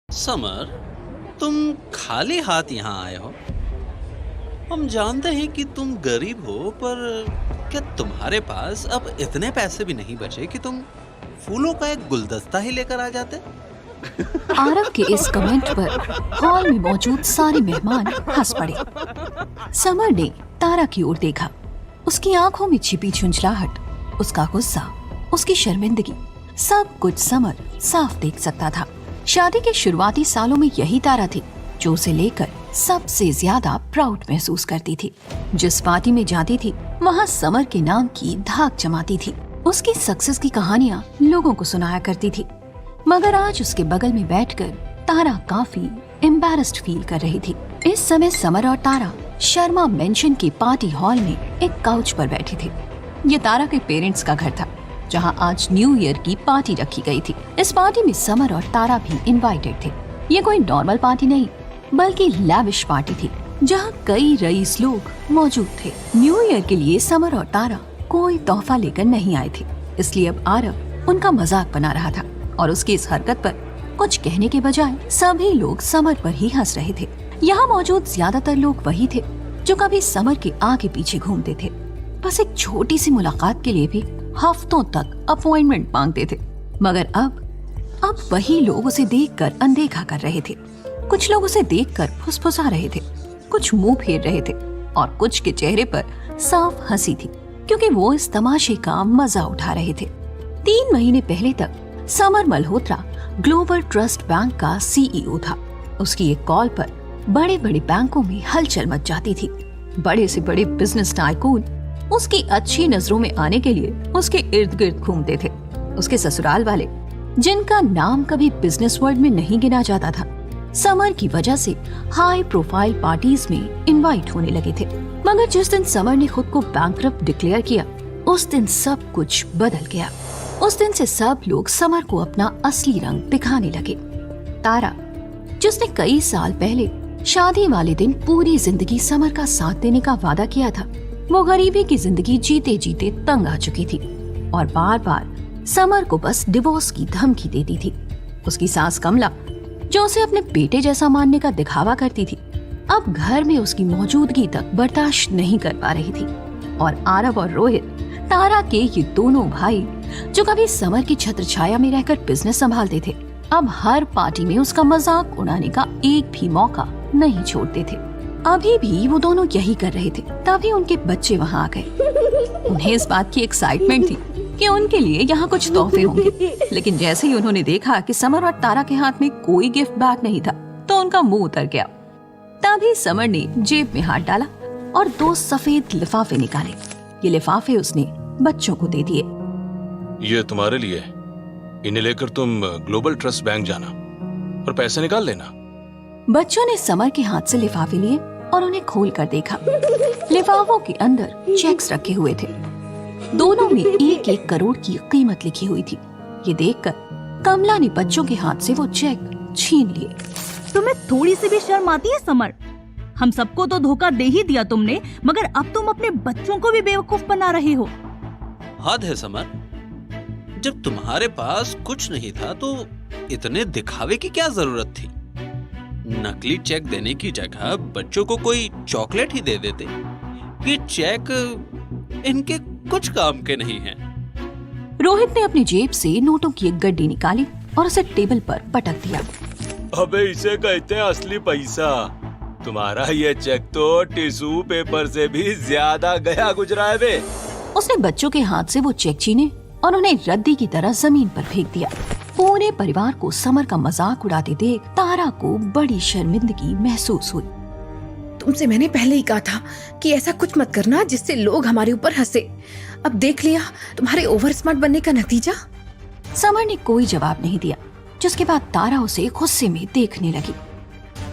Summer, तुम खाली हाथ यहाँ आए हो। हम जानते हैं कि तुम गरीब हो, पर क्या तुम्हारे पास अब इतने पैसे भी नहीं बचे कि तुम फूलों का एक गुलदस्ता ही लेकर आ जाते? आरव के इस कमेंट पर हॉल में मौजूद सारे मेहमान हंस पड़े। समर ने तारा की ओर देखा। उसकी आंखों में छिपी झुंझलाहट, उसका गुस्सा, उसकी शर्मिंदगी, सब कुछ समर साफ देख सकता था। शादी के शुरुआती सालों में यही तारा थी जो उसे लेकर सबसे ज्यादा प्राउड महसूस करती थी। जिस पार्टी में जाती थी वहाँ समर के नाम की धाक जमाती थी। उसकी सक्सेस की कहानियाँ लोगों को सुनाया करती थी। मगर आज उसके बगल में बैठकर तारा काफी एम्बैरेस्ड फील कर रही थी। इस समय समर और तारा शर्मा मेंशन के पार्टी हॉल में एक काउच पर बैठी थी। ये तारा के पेरेंट्स का घर था, जहां आज न्यू ईयर की पार्टी रखी गई थी। इस पार्टी में समर और तारा भी इनवाइटेड थे। ये कोई नॉर्मल पार्टी नहीं, बल्कि लैविश पार्टी थी, जहां कई रईस लोग मौजूद थे। न्यू ईयर के लिए समर और तारा कोई तोहफा लेकर नहीं आए थे, इसलिए अब आरव उनका मजाक बना रहा था और उसकी इस हरकत पर कुछ कहने के बजाय सभी लोग समर पर ही हंस रहे थे। यहाँ मौजूद ज्यादातर लोग वही थे जो कभी समर के आगे पीछे घूमते थे, बस एक छोटी सी मुलाकात के लिए भी हफ्तों तक अपॉइंटमेंट मांगते थे। मगर अब वही लोग उसे देखकर अनदेखा कर रहे थे। कुछ लोग उसे देखकर फुसफुसा रहे थे, कुछ मुंह फेर रहे थे और कुछ के चेहरे पर साफ हंसी थी, क्योंकि वो इस तमाशे का मजा उठा रहे थे। 3 महीने पहले तक summer Malhotra global trust bank का CEO था। उसकी एक कॉल पर बड़े बड़े बैंकों में हलचल मच जाती थी। बड़े से बड़े बिजनेस टाइकून उसकी अच्छी नजरों में आने के लिए उसके इर्द गिर्द घूमते थे। उसके ससुराल वाले, जिनका नाम कभी बिजनेस वर्ल्ड में नहीं गिना जाता था, समर की वजह से हाई प्रोफाइल पार्टीज में इनवाइट होने लगे थे। मगर जिस दिन समर ने खुद को बैंकरप्ट डिक्लेयर किया, उस दिन सब कुछ बदल गया। उस दिन से सब लोग समर को अपना असली रंग दिखाने लगे। तारा, जिसने कई साल पहले शादी वाले दिन पूरी जिंदगी समर का साथ देने का वादा किया था, वो गरीबी की जिंदगी जीते जीते तंग आ चुकी थी और बार बार समर को बस डिवोर्स की धमकी देती थी। उसकी सास कमला, जो उसे अपने बेटे जैसा मानने का दिखावा करती थी, अब घर में उसकी मौजूदगी तक बर्दाश्त नहीं कर पा रही थी। और आरव और रोहित, तारा के ये दोनों भाई, जो कभी समर की छत्र छाया में रहकर बिजनेस संभालते थे, अब हर पार्टी में उसका मजाक उड़ाने का एक भी मौका नहीं छोड़ते थे। अभी भी वो दोनों यही कर रहे थे, तभी उनके बच्चे वहाँ आ गए। उन्हें इस बात की एक्साइटमेंट थी कि उनके लिए यहाँ कुछ तोहफे होंगे, लेकिन जैसे ही उन्होंने देखा कि समर और तारा के हाथ में कोई गिफ्ट बैग नहीं था, तो उनका मुंह उतर गया। तभी समर ने जेब में हाथ डाला और 2 सफेद लिफाफे निकाले। ये लिफाफे उसने बच्चों को दे दिए। ये तुम्हारे लिए, इन्हें लेकर तुम ग्लोबल ट्रस्ट बैंक जाना और पैसे निकाल लेना। बच्चों ने समर के हाथ से लिफाफे लिए और उन्हें खोल कर देखा। लिफाफों के अंदर चेक्स रखे हुए थे। दोनों में 1-1 करोड़ की कीमत लिखी हुई थी। ये देखकर कमला ने बच्चों के हाथ से वो चेक छीन लिए। तुम्हें थोड़ी सी भी शर्म आती है समर? हम सबको तो धोखा दे ही दिया तुमने, मगर अब तुम अपने बच्चों को भी बेवकूफ बना रहे हो। हद है समर, जब तुम्हारे पास कुछ नहीं था तो इतने दिखावे की क्या जरूरत थी? नकली चेक देने की जगह बच्चों को कोई चॉकलेट ही दे देते। ये चेक इनके कुछ काम के नहीं हैं। रोहित ने अपनी जेब से नोटों की एक गड्डी निकाली और उसे टेबल पर पटक दिया। अबे इसे कहते हैं असली पैसा। तुम्हारा ये चेक तो टिश्यू पेपर से भी ज्यादा गया गुजरा है बे। उसने बच्चों के हाथ से वो चेक छीने और उन्हें रद्दी की तरह जमीन पर फेंक दिया। पूरे परिवार को समर का मजाक उड़ाते देख तारा को बड़ी शर्मिंदगी महसूस हुई। तुमसे मैंने पहले ही कहा था कि ऐसा कुछ मत करना जिससे लोग हमारे ऊपर हंसे। अब देख लिया तुम्हारे ओवर स्मार्ट बनने का नतीजा। समर ने कोई जवाब नहीं दिया, जिसके बाद तारा उसे गुस्से में देखने लगी।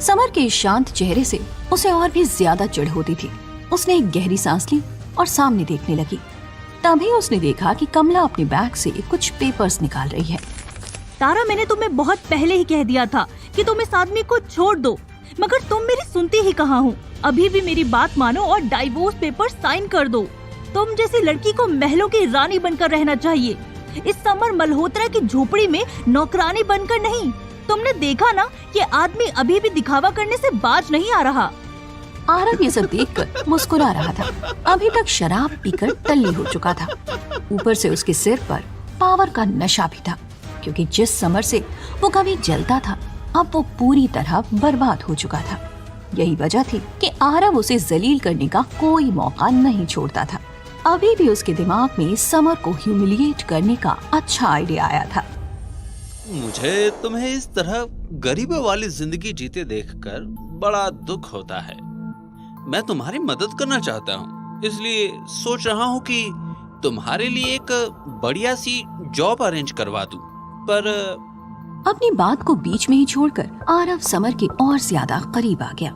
समर के शांत चेहरे से उसे और भी ज्यादा चिढ़ होती थी। उसने एक गहरी सांस ली और सामने देखने लगी। तभी उसने देखा कि कमला अपने बैग से कुछ पेपर्स निकाल रही है। तारा, मैंने तुम्हें बहुत पहले ही कह दिया था कि तुम इस आदमी को छोड़ दो, मगर तुम मेरी सुनती ही कहाँ हो। अभी भी मेरी बात मानो और डाइवोर्स पेपर साइन कर दो। तुम जैसी लड़की को महलों की रानी बनकर रहना चाहिए, इस समर मल्होत्रा की झोपड़ी में नौकरानी बनकर नहीं। तुमने देखा ना, ये आदमी अभी भी दिखावा करने से बाज नहीं आ रहा। आरव ये सब देखकर मुस्कुरा रहा था। अभी तक शराब पीकर टल्ली हो चुका था। ऊपर से उसके सिर पर पावर का नशा भी था, क्योंकि जिस समर से वो कभी जलता था अब वो पूरी तरह बर्बाद हो चुका था। यही वजह थी कि आरव उसे जलील करने का कोई मौका नहीं छोड़ता था। अभी भी उसके दिमाग में समर को ह्यूमिलिएट करने का अच्छा आइडिया आया था। मुझे तुम्हें इस तरह गरीबों वाली जिंदगी जीते देखकर बड़ा दुख होता है। मैं तुम्हारी मदद करना चाहता हूँ, इसलिए सोच रहा हूँ कि तुम्हारे लिए एक बढ़िया सी जॉब अरेंज करवा दूं। पर अपनी बात को बीच में ही छोड़कर आरव समर के और ज्यादा करीब आ गया।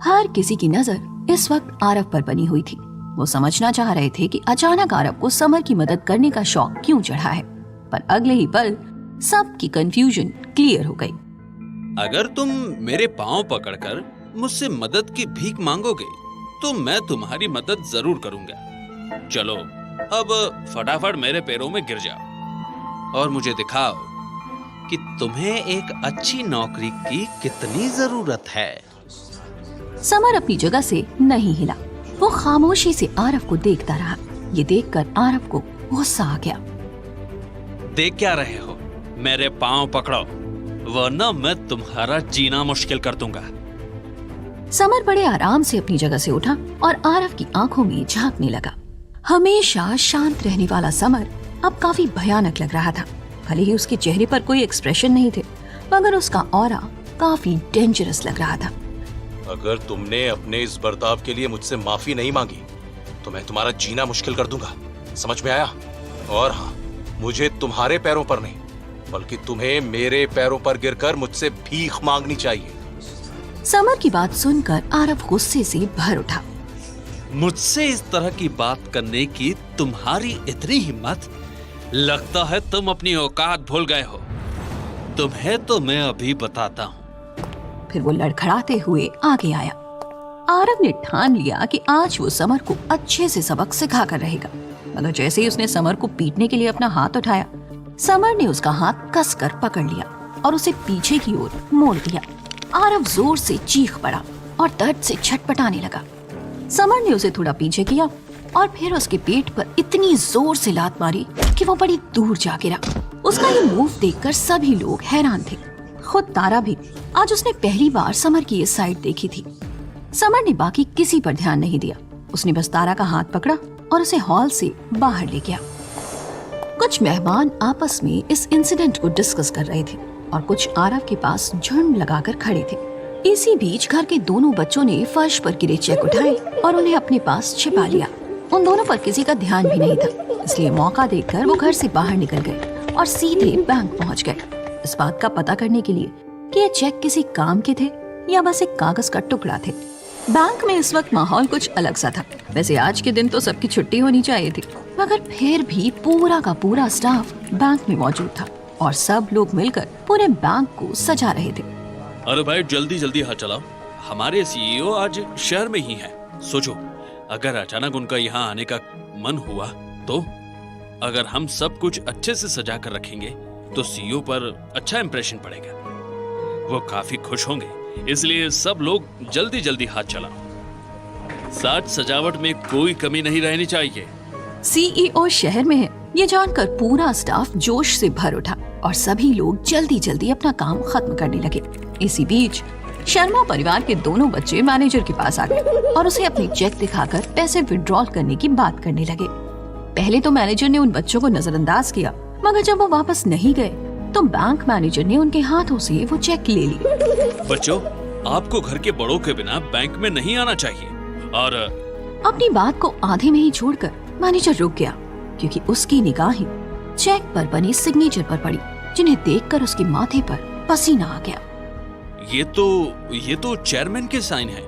हर किसी की नजर इस वक्त आरव पर बनी हुई थी। वो समझना चाह रहे थे कि अचानक आरव को समर की मदद करने का शौक क्यों चढ़ा है, पर अगले ही पल सबकी कंफ्यूजन क्लियर हो गई। अगर तुम मेरे पांव पकड़कर मुझसे मदद की भीख मांगोगे तो मैं तुम्हारी मदद जरूर करूंगा। चलो अब फटाफट मेरे पैरों में गिर जाओ और मुझे दिखाओ कि तुम्हें एक अच्छी नौकरी की कितनी जरूरत है। समर अपनी जगह से नहीं हिला। वो खामोशी से आरव को देखता रहा। ये देखकर आरव को गुस्सा आ गया। देख क्या रहे हो? मेरे पांव पकड़ो, वरना मैं तुम्हारा जीना मुश्किल कर दूंगा। समर बड़े आराम से अपनी जगह से उठा और आरव की आंखों में झांकने लगा। हमेशा शांत रहने वाला समर अब काफी भयानक लग रहा था। भले ही उसके चेहरे पर कोई एक्सप्रेशन नहीं थे, मगर उसका ऑरा काफी डेंजरस लग रहा था। अगर तुमने अपने इस बर्ताव के लिए मुझसे माफी नहीं मांगी तो मैं तुम्हारा जीना मुश्किल कर दूंगा, समझ में आया? और हाँ, मुझे तुम्हारे पैरों पर नहीं बल्कि तुम्हें मेरे पैरों पर गिरकर मुझसे भीख मांगनी चाहिए। समर की बात सुनकर आरव गुस्से से भर उठा। मुझसे इस तरह की बात करने की तुम्हारी इतनी हिम्मत? लगता है तुम अपनी औकात भूल गए हो। तुम्हें तो मैं अभी बताता हूँ। फिर वो लड़खड़ाते हुए आगे आया। आरव ने ठान लिया कि आज वो समर को अच्छे से सबक सिखा कर रहेगा, मगर जैसे ही उसने समर को पीटने के लिए अपना हाथ उठाया, समर ने उसका हाथ कसकर पकड़ लिया और उसे पीछे की ओर मोड़ दिया। आरव जोर से चीख पड़ा और दर्द से छटपटाने लगा। समर ने उसे थोड़ा पीछे किया और फिर उसके पेट पर इतनी जोर से लात मारी कि वो बड़ी दूर जा गिरा। उसका ये मूव देखकर सभी लोग हैरान थे, खुद तारा भी। आज उसने पहली बार समर की ये साइड देखी थी। समर ने बाकी किसी पर ध्यान नहीं दिया। उसने बस तारा का हाथ पकड़ा और उसे हॉल से बाहर ले गया। कुछ मेहमान आपस में इस इंसिडेंट को डिस्कस कर रहे थे और कुछ आरव के पास झुंड लगाकर खड़े थे। इसी बीच घर के दोनों बच्चों ने फर्श पर गिरे चेक उठाए और उन्हें अपने पास छिपा लिया। उन दोनों पर किसी का ध्यान भी नहीं था, इसलिए मौका देखकर वो घर से बाहर निकल गए और सीधे बैंक पहुंच गए, इस बात का पता करने के लिए कि ये चेक किसी काम के थे या बस एक कागज का टुकड़ा थे। बैंक में इस वक्त माहौल कुछ अलग सा था। वैसे आज के दिन तो सबकी छुट्टी होनी चाहिए थी, मगर फिर भी पूरा का पूरा स्टाफ बैंक में मौजूद था और सब लोग मिलकर पूरे बैंक को सजा रहे थे। अरे भाई, जल्दी जल्दी हाथ चलाओ, हमारे सीईओ आज शहर में ही हैं। सोचो, अगर अचानक उनका यहाँ आने का मन हुआ तो? अगर हम सब कुछ अच्छे से सजा कर रखेंगे तो सीईओ पर अच्छा इंप्रेशन पड़ेगा, वो काफी खुश होंगे। इसलिए सब लोग जल्दी जल्दी हाथ चलाओ। साज सजावट में कोई कमी नहीं रहनी चाहिए। सीईओ शहर में है, ये जानकर पूरा स्टाफ जोश से भर उठा और सभी लोग जल्दी जल्दी अपना काम खत्म करने लगे। इसी बीच शर्मा परिवार के दोनों बच्चे मैनेजर के पास आ गए और उसे अपनी चेक दिखाकर पैसे विड्रॉल करने की बात करने लगे। पहले तो मैनेजर ने उन बच्चों को नजरअंदाज किया, मगर जब वो वापस नहीं गए तो बैंक मैनेजर ने उनके हाथों से वो चेक ले ली। बच्चों, आपको घर के बड़ों के बिना बैंक में नहीं आना चाहिए। और अपनी बात को आधे में ही छोड़कर मैनेजर रुक गया, क्योंकि उसकी निगाहें चेक पर बनी सिग्नेचर पर पड़ी, जिन्हें देखकर उसके माथे पर पसीना आ गया। ये तो चेयरमैन के साइन है।